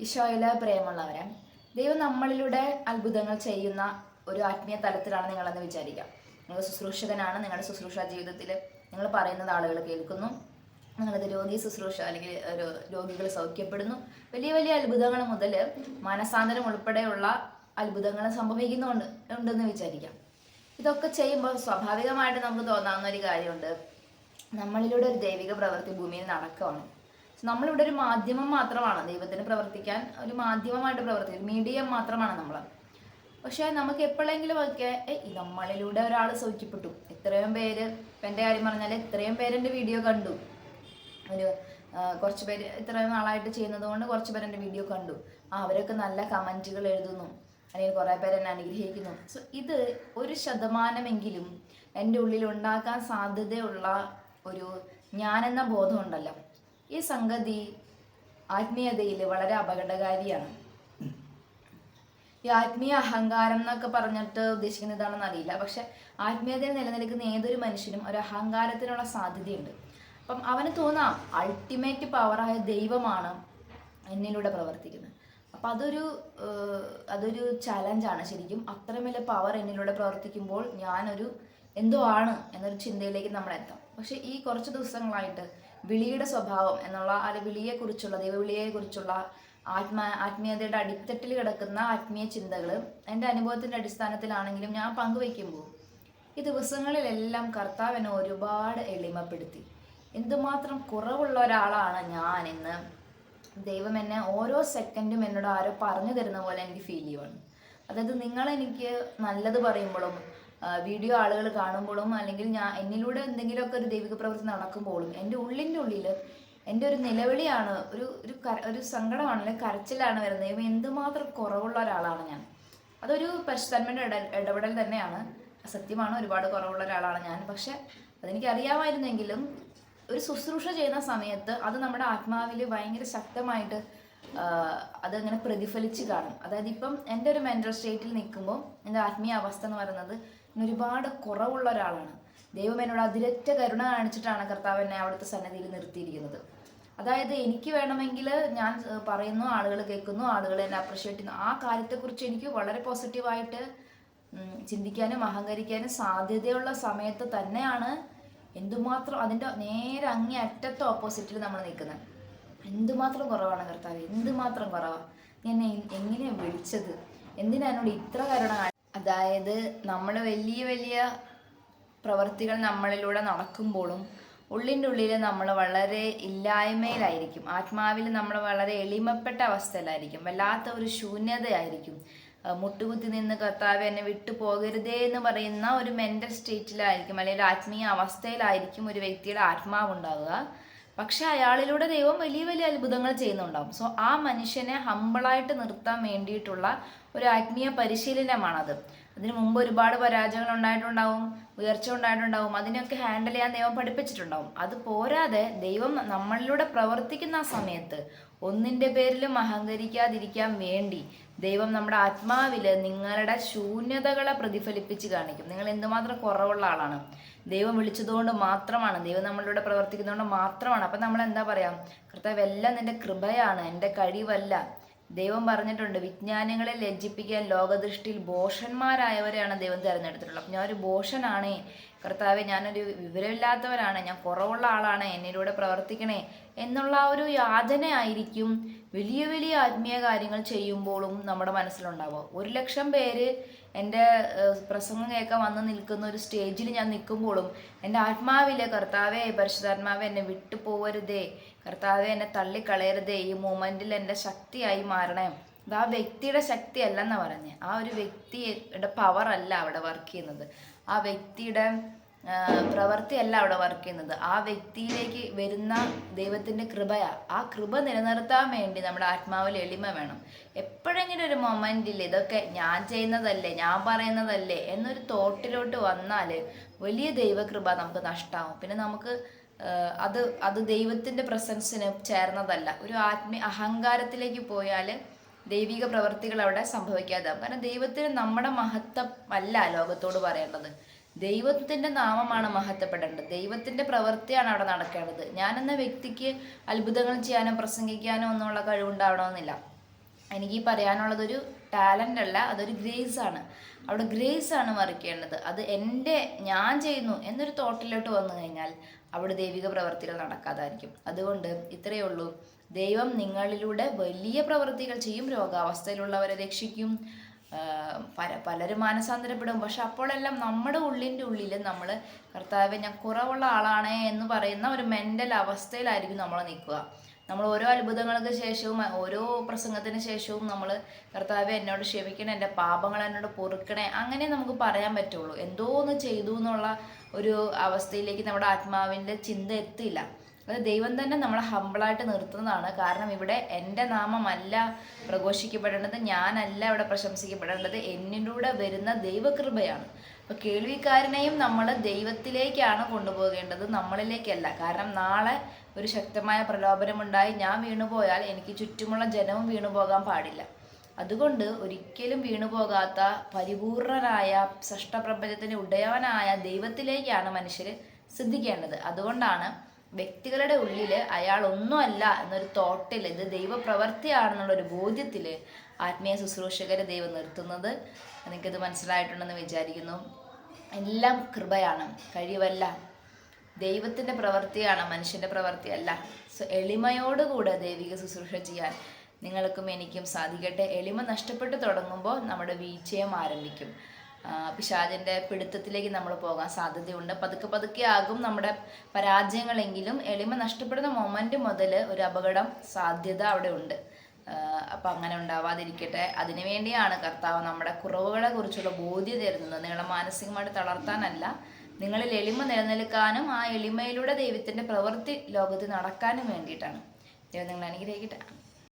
ഈശോയിലെ പ്രേമുള്ളവരെ, ദൈവം നമ്മളിലൂടെ അത്ഭുതങ്ങൾ ചെയ്യുന്ന ഒരു ആത്മീയ തലത്തിലാണ് നിങ്ങളെന്ന് വിചാരിക്കാം. നിങ്ങൾ ശുശ്രൂഷകനാണ്. നിങ്ങളുടെ ശുശ്രൂഷ ജീവിതത്തിൽ നിങ്ങൾ പറയുന്നത് ആളുകൾ കേൾക്കുന്നു. നിങ്ങളത് രോഗി ശുശ്രൂഷ അല്ലെങ്കിൽ ഒരു രോഗികൾ സൗഖ്യപ്പെടുന്നു. വലിയ വലിയ അത്ഭുതങ്ങൾ മുതൽ മാനസാന്തരം ഉൾപ്പെടെയുള്ള അത്ഭുതങ്ങൾ ഉണ്ടെന്ന് വിചാരിക്കാം. ഇതൊക്കെ ചെയ്യുമ്പോൾ സ്വാഭാവികമായിട്ട് നമുക്ക് തോന്നാവുന്ന ഒരു കാര്യമുണ്ട്, നമ്മളിലൂടെ ഒരു ദൈവിക പ്രവൃത്തി ഭൂമിയിൽ നടക്കുകയാണ്. നമ്മളിവിടെ ഒരു മാധ്യമം മാത്രമാണ്, ദൈവത്തിന് പ്രവർത്തിക്കാൻ ഒരു മാധ്യമമായിട്ട് പ്രവർത്തിക്കും, മീഡിയം മാത്രമാണ് നമ്മൾ. പക്ഷെ നമുക്ക് എപ്പോഴെങ്കിലും ഒക്കെ നമ്മളിലൂടെ ഒരാൾ സൗഖ്യപ്പെട്ടു, ഇത്രയും പേര്, ഇപ്പം എൻ്റെ കാര്യം പറഞ്ഞാൽ ഇത്രയും പേരെൻ്റെ വീഡിയോ കണ്ടു, ഒരു കുറച്ച് പേര് ഇത്രയും നാളായിട്ട് ചെയ്യുന്നത് കൊണ്ട് കുറച്ച് പേര് എൻ്റെ വീഡിയോ കണ്ടു, അവരൊക്കെ നല്ല കമൻറ്റുകൾ എഴുതുന്നു, അല്ലെങ്കിൽ കുറേ പേര് എന്നെ അനുഗ്രഹിക്കുന്നു. സോ ഇത് 1% എൻ്റെ ഉള്ളിൽ ഉണ്ടാക്കാൻ സാധ്യതയുള്ള ഒരു ഞാനെന്ന ബോധമുണ്ടല്ലോ, ഈ സംഗതി ആത്മീയതയിൽ വളരെ അപകടകാരിയാണ്. ഈ ആത്മീയ അഹങ്കാരം എന്നൊക്കെ പറഞ്ഞിട്ട് ഉദ്ദേശിക്കുന്ന ഇതാണെന്ന് അറിയില്ല, പക്ഷെ ആത്മീയതയിൽ നിലനിൽക്കുന്ന ഏതൊരു മനുഷ്യനും ഒരു അഹങ്കാരത്തിനുള്ള സാധ്യതയുണ്ട്. അപ്പം അവന് തോന്നാം അൾട്ടിമേറ്റ് പവറായ ദൈവമാണ് എന്നിലൂടെ പ്രവർത്തിക്കുന്നത്. അപ്പം അതൊരു ചലഞ്ചാണ് ശരിക്കും. അത്രയും വലിയ പവർ എന്നിലൂടെ പ്രവർത്തിക്കുമ്പോൾ ഞാനൊരു എന്തോ ആണ് എന്നൊരു ചിന്തയിലേക്ക് നമ്മളെത്താം. പക്ഷെ ഈ കുറച്ച് ദിവസങ്ങളായിട്ട് വിളിയുടെ സ്വഭാവം എന്നുള്ള വിളിയെക്കുറിച്ചുള്ള ദൈവവിളിയെക്കുറിച്ചുള്ള ആത്മീയതയുടെ അടിത്തട്ടിൽ കിടക്കുന്ന ആത്മീയ ചിന്തകൾ എൻ്റെ അനുഭവത്തിൻ്റെ അടിസ്ഥാനത്തിലാണെങ്കിലും ഞാൻ പങ്കുവയ്ക്കുമ്പോൾ ഈ ദിവസങ്ങളിലെല്ലാം കർത്താവ് എന്നെ ഒരുപാട് എളിമപ്പെടുത്തി. എന്തുമാത്രം കുറവുള്ള ഒരാളാണ് ഞാൻ എന്ന് ദൈവം എന്നെ ഓരോ സെക്കൻഡും എന്നോട് ആരോ പറഞ്ഞു തരുന്ന പോലെ എനിക്ക് ഫീൽ ചെയ്യുവാണ്. അതായത് നിങ്ങളെനിക്ക് നല്ലത് പറയുമ്പോഴും വീഡിയോ ആളുകൾ കാണുമ്പോഴും അല്ലെങ്കിൽ എന്നിലൂടെ എന്തെങ്കിലുമൊക്കെ ഒരു ദൈവിക പ്രവൃത്തി നടക്കുമ്പോഴും എൻ്റെ ഉള്ളിൽ എൻ്റെ ഒരു നിലവിളിയാണ്, ഒരു സങ്കടമാണ്, അല്ലെങ്കിൽ കരച്ചിലാണ് വരുന്നത്. എന്തുമാത്രം കുറവുള്ള ഒരാളാണ് ഞാൻ. അതൊരു പരിശുദ്ധാത്മയുടെ ഇടപെടൽ തന്നെയാണ്, സത്യമാണ്. ഒരുപാട് കുറവുള്ള ഒരാളാണ് ഞാൻ. പക്ഷെ അതെനിക്ക് അറിയാമായിരുന്നെങ്കിലും ഒരു ശുശ്രൂഷ ചെയ്യുന്ന സമയത്ത് അത് നമ്മുടെ ആത്മാവിൽ ഭയങ്കര ശക്തമായിട്ട് അതങ്ങനെ പ്രതിഫലിച്ച് കാണും. അതായത് ഇപ്പം എൻ്റെ ഒരു മെൻ്റൽ സ്റ്റേറ്റിൽ നിൽക്കുമ്പോൾ എൻ്റെ ആത്മീയ അവസ്ഥ എന്ന് പറയുന്നത് ഒരുപാട് കുറവുള്ള ഒരാളാണ്. ദൈവം എന്നോട് അതിരറ്റ കരുണ കാണിച്ചിട്ടാണ് കർത്താവ് എന്നെ അവിടുത്തെ സന്നിധിയിൽ നിർത്തിയിരിക്കുന്നത്. അതായത് എനിക്ക് വേണമെങ്കിൽ ഞാൻ പറയുന്നു, ആളുകൾ കേൾക്കുന്നു, ആളുകൾ എന്നെ അപ്രിഷ്യേറ്റ് ചെയ്യുന്നു. ആ കാര്യത്തെക്കുറിച്ച് എനിക്ക് വളരെ പോസിറ്റീവായിട്ട് ചിന്തിക്കാനും അഹങ്കരിക്കാനും സാധ്യതയുള്ള സമയത്ത് തന്നെയാണ് എന്തുമാത്രം അതിൻ്റെ നേരെ അങ്ങേ അറ്റത്തെ ഓപ്പോസിറ്റിൽ നമ്മൾ നിൽക്കുന്നത്. എന്തുമാത്രം കുറവാണ് കർത്താവ്, എന്തുമാത്രം കുറവാണ്. എന്നെ എങ്ങനെയാണ് വിളിച്ചത്, എന്തിനാ എന്നോട് ഇത്ര കരുണ. അതായത് നമ്മൾ വലിയ വലിയ പ്രവർത്തികൾ നമ്മളിലൂടെ നടക്കുമ്പോഴും ഉള്ളിൻ്റെ ഉള്ളിൽ നമ്മൾ വളരെ ഇല്ലായ്മയിലായിരിക്കും, ആത്മാവിൽ നമ്മൾ വളരെ എളിമപ്പെട്ട അവസ്ഥയിലായിരിക്കും, വല്ലാത്ത ഒരു ശൂന്യതയായിരിക്കും. മുട്ടുകുത്തി നിന്ന് കർത്താവ് എന്നെ വിട്ടു പോകരുതേ എന്ന് പറയുന്ന ഒരു മെൻ്റൽ സ്റ്റേറ്റിലായിരിക്കും, അല്ലെങ്കിൽ ആത്മീയ അവസ്ഥയിലായിരിക്കും ഒരു വ്യക്തിയുടെ ആത്മാവുണ്ടാവുക. പക്ഷെ അയാളിലൂടെ ദൈവം വലിയ വലിയ അത്ഭുതങ്ങൾ ചെയ്യുന്നുണ്ടാവും. സോ ആ മനുഷ്യനെ ഹമ്പിളായിട്ട് നിർത്താൻ വേണ്ടിയിട്ടുള്ള ഒരു ആത്മീയ പരിശീലനമാണത്. അതിനു മുമ്പ് ഒരുപാട് പരാജയങ്ങൾ ഉണ്ടായിട്ടുണ്ടാവും, ഉയർച്ച ഉണ്ടായിട്ടുണ്ടാവും. അതിനൊക്കെ ഹാൻഡിൽ ചെയ്യാൻ ദൈവം പഠിപ്പിച്ചിട്ടുണ്ടാവും. അത് പോരാതെ ദൈവം നമ്മളിലൂടെ പ്രവർത്തിക്കുന്ന ആ സമയത്ത് ഒന്നിൻ്റെ പേരിലും അഹങ്കരിക്കാതിരിക്കാൻ വേണ്ടി ദൈവം നമ്മുടെ ആത്മാവിൽ നിങ്ങളുടെ ശൂന്യതകളെ പ്രതിഫലിപ്പിച്ച് കാണിക്കും. നിങ്ങൾ എന്തുമാത്രം കുറവുള്ള ആളാണ്. ദൈവം വിളിച്ചതുകൊണ്ട് മാത്രമാണ്, ദൈവം നമ്മളിലൂടെ പ്രവർത്തിക്കുന്നതുകൊണ്ട് മാത്രമാണ്. അപ്പം നമ്മൾ എന്താ പറയാം, കർത്താവ് എല്ലാം നിന്റെ കൃപയാണ്, എൻ്റെ കഴിവല്ല. ദൈവം പറഞ്ഞിട്ടുണ്ട്, വിജ്ഞാനികളെ ലജ്ജിപ്പിക്കാൻ ലോകദൃഷ്ടിയിൽ ഭോഷന്മാരായവരെയാണ് ദൈവം തിരഞ്ഞെടുത്തിട്ടുള്ളത്. അപ്പം ഞാനൊരു ഭോഷനാണേ കർത്താവെ, ഞാനൊരു വിവരമില്ലാത്തവരാണ്, ഞാൻ കുറവുള്ള ആളാണ്, എന്നിലൂടെ പ്രവർത്തിക്കണേ എന്നുള്ള ഒരു യാതനയായിരിക്കും വലിയ വലിയ ആത്മീയ കാര്യങ്ങൾ ചെയ്യുമ്പോഴും നമ്മുടെ മനസ്സിലുണ്ടാവുക. 1,00,000 പേര് എൻ്റെ പ്രസംഗം കേൾക്കാൻ വന്ന് നിൽക്കുന്ന ഒരു സ്റ്റേജിൽ ഞാൻ നിൽക്കുമ്പോഴും എൻ്റെ ആത്മാവിലെ കർത്താവെ, പരിശുദ്ധാത്മാവെ എന്നെ വിട്ടു പോകരുതേ, കർത്താവെ എന്നെ തള്ളിക്കളയരുതേ, ഈ മൂമെൻറ്റിൽ എൻ്റെ ശക്തിയായി മാറണേ. അത് ആ വ്യക്തിയുടെ ശക്തി അല്ലെന്നാണ് പറഞ്ഞത്. ആ ഒരു വ്യക്തിയുടെ പവർ അല്ല അവിടെ വർക്ക് ചെയ്യുന്നത്, ആ വ്യക്തിയുടെ പ്രവൃത്തിയല്ല അവിടെ വർക്ക് ചെയ്യുന്നത്, ആ വ്യക്തിയിലേക്ക് വരുന്ന ദൈവത്തിൻ്റെ കൃപയാ. ആ കൃപ നിലനിർത്താൻ വേണ്ടി നമ്മുടെ ആത്മാവിൽ എളിമ വേണം. എപ്പോഴെങ്കിലും ഒരു മൊമെൻറ്റിൽ ഇതൊക്കെ ഞാൻ ചെയ്യുന്നതല്ലേ, ഞാൻ പറയുന്നതല്ലേ എന്നൊരു തോട്ടിലോട്ട് വന്നാൽ വലിയ ദൈവകൃപ നമുക്ക് നഷ്ടമാവും. പിന്നെ നമുക്ക് അത് ദൈവത്തിൻ്റെ പ്രസൻസിന് ചേർന്നതല്ല. ഒരു അഹങ്കാരത്തിലേക്ക് പോയാൽ ദൈവിക പ്രവൃത്തികൾ അവിടെ സംഭവിക്കാതാവും. കാരണം ദൈവത്തിന് നമ്മുടെ മഹത്വം അല്ല ലോകത്തോട് പറയേണ്ടത്, ദൈവത്തിൻ്റെ നാമമാണ് മഹത്വപ്പെടേണ്ടത്, ദൈവത്തിൻ്റെ പ്രവൃത്തിയാണ് അവിടെ നടക്കേണ്ടത്. ഞാനെന്ന വ്യക്തിക്ക് അത്ഭുതങ്ങൾ ചെയ്യാനോ പ്രസംഗിക്കാനോ ഒന്നുമുള്ള കഴിവുണ്ടാവണമെന്നില്ല. എനിക്ക് ഈ പറയാനുള്ളതൊരു ടാലൻ്റ് അല്ല, അതൊരു ഗ്രേസ് ആണ്. അവിടെ ഗ്രേസ് ആണ് മറിക്കേണ്ടത്. അത് ഞാൻ ചെയ്യുന്നു എന്നൊരു തോട്ടിലോട്ട് വന്നു കഴിഞ്ഞാൽ അവിടെ ദൈവിക പ്രവർത്തികൾ നടക്കാതായിരിക്കും. അതുകൊണ്ട് ഇത്രയേ ഉള്ളൂ. ദൈവം നിങ്ങളിലൂടെ വലിയ പ്രവൃത്തികൾ ചെയ്യും. രോഗാവസ്ഥയിലുള്ളവരെ രക്ഷിക്കും. പലരും മാനസാന്തരപ്പെടും. പക്ഷെ അപ്പോഴെല്ലാം നമ്മുടെ ഉള്ളിൻ്റെ ഉള്ളിൽ നമ്മൾ കർത്താവെ ഞാൻ കുറവുള്ള ആളാണേ എന്ന് പറയുന്ന ഒരു മെൻ്റൽ അവസ്ഥയിലായിരിക്കും നമ്മൾ നിൽക്കുക. നമ്മൾ ഓരോ അത്ഭുതങ്ങൾക്ക് ശേഷവും ഓരോ പ്രസംഗത്തിന് ശേഷവും നമ്മൾ കർത്താവെ എന്നോട് ക്ഷമിക്കണേ, എൻ്റെ പാപങ്ങൾ എന്നോട് പൊറുക്കണേ, അങ്ങനെ നമുക്ക് പറയാൻ പറ്റുള്ളൂ. എന്തോ ഒന്ന് ചെയ്തു എന്നുള്ള ഒരു അവസ്ഥയിലേക്ക് നമ്മുടെ ആത്മാവിൻ്റെ ചിന്ത എത്തില്ല. അത് ദൈവം തന്നെ നമ്മളെ ഹമ്പിളായിട്ട് നിർത്തുന്നതാണ്. കാരണം ഇവിടെ എൻ്റെ നാമമല്ല പ്രഘോഷിക്കപ്പെടേണ്ടത്, ഞാനല്ല ഇവിടെ പ്രശംസിക്കപ്പെടേണ്ടത്, എന്നിലൂടെ വരുന്ന ദൈവകൃപയാണ്. അപ്പോൾ കേൾവിക്കാരനെയും നമ്മൾ ദൈവത്തിലേക്കാണ് കൊണ്ടുപോകേണ്ടത്, നമ്മളിലേക്കല്ല. കാരണം നാളെ ഒരു ശക്തമായ പ്രലോഭനമുണ്ടായി ഞാൻ വീണുപോയാൽ എനിക്ക് ചുറ്റുമുള്ള ജനവും വീണുപോകാൻ പാടില്ല. അതുകൊണ്ട് ഒരിക്കലും വീണുപോകാത്ത പരിപൂർണനായ സൃഷ്ടപ്രപഞ്ചത്തിന് ഉടയവനായ ദൈവത്തിലേക്കാണ് മനുഷ്യർ ശ്രദ്ധിക്കേണ്ടത്. അതുകൊണ്ടാണ് വ്യക്തികളുടെ ഉള്ളിൽ അയാൾ ഒന്നുമല്ല എന്നൊരു തോട്ടിൽ ഇത് ദൈവപ്രവൃത്തിയാണെന്നുള്ളൊരു ബോധ്യത്തിൽ ആത്മീയ ശുശ്രൂഷകരെ ദൈവം നിർത്തുന്നത്. എനിക്കത് മനസ്സിലായിട്ടുണ്ടെന്ന് വിചാരിക്കുന്നു. എല്ലാം കൃപയാണ്, കഴിവല്ല, ദൈവത്തിൻ്റെ പ്രവൃത്തിയാണ്, മനുഷ്യൻ്റെ പ്രവൃത്തിയല്ല. എളിമയോടുകൂടെ ദൈവിക ശുശ്രൂഷ ചെയ്യാൻ നിങ്ങൾക്കും എനിക്കും സാധിക്കട്ടെ. എളിമ നഷ്ടപ്പെട്ടു തുടങ്ങുമ്പോൾ നമ്മുടെ വീഴ്ചയും ആരംഭിക്കും. പിശാചിൻ്റെ പിടുത്തത്തിലേക്ക് നമ്മൾ പോകാൻ സാധ്യതയുണ്ട്. പതുക്കെ പതുക്കെ ആകും നമ്മുടെ പരാജയങ്ങളെങ്കിലും എളിമ നഷ്ടപ്പെടുന്ന മൊമെൻ്റ് മുതൽ ഒരു അപകടം സാധ്യത അവിടെ ഉണ്ട്. അപ്പം അങ്ങനെ ഉണ്ടാവാതിരിക്കട്ടെ. അതിനുവേണ്ടിയാണ് കർത്താവ് നമ്മുടെ കുറവുകളെ കുറിച്ചുള്ള ബോധ്യത തരുന്നത്. നിങ്ങളെ മാനസികമായിട്ട് തളർത്താനല്ല, നിങ്ങളിൽ എളിമ നിലനിൽക്കാനും ആ എളിമയിലൂടെ ദൈവത്തിൻ്റെ പ്രവൃത്തി ലോകത്ത് നടക്കാനും വേണ്ടിയിട്ടാണ്. ദൈവം നിങ്ങളെ അനുഗ്രഹിക്കട്ടെ.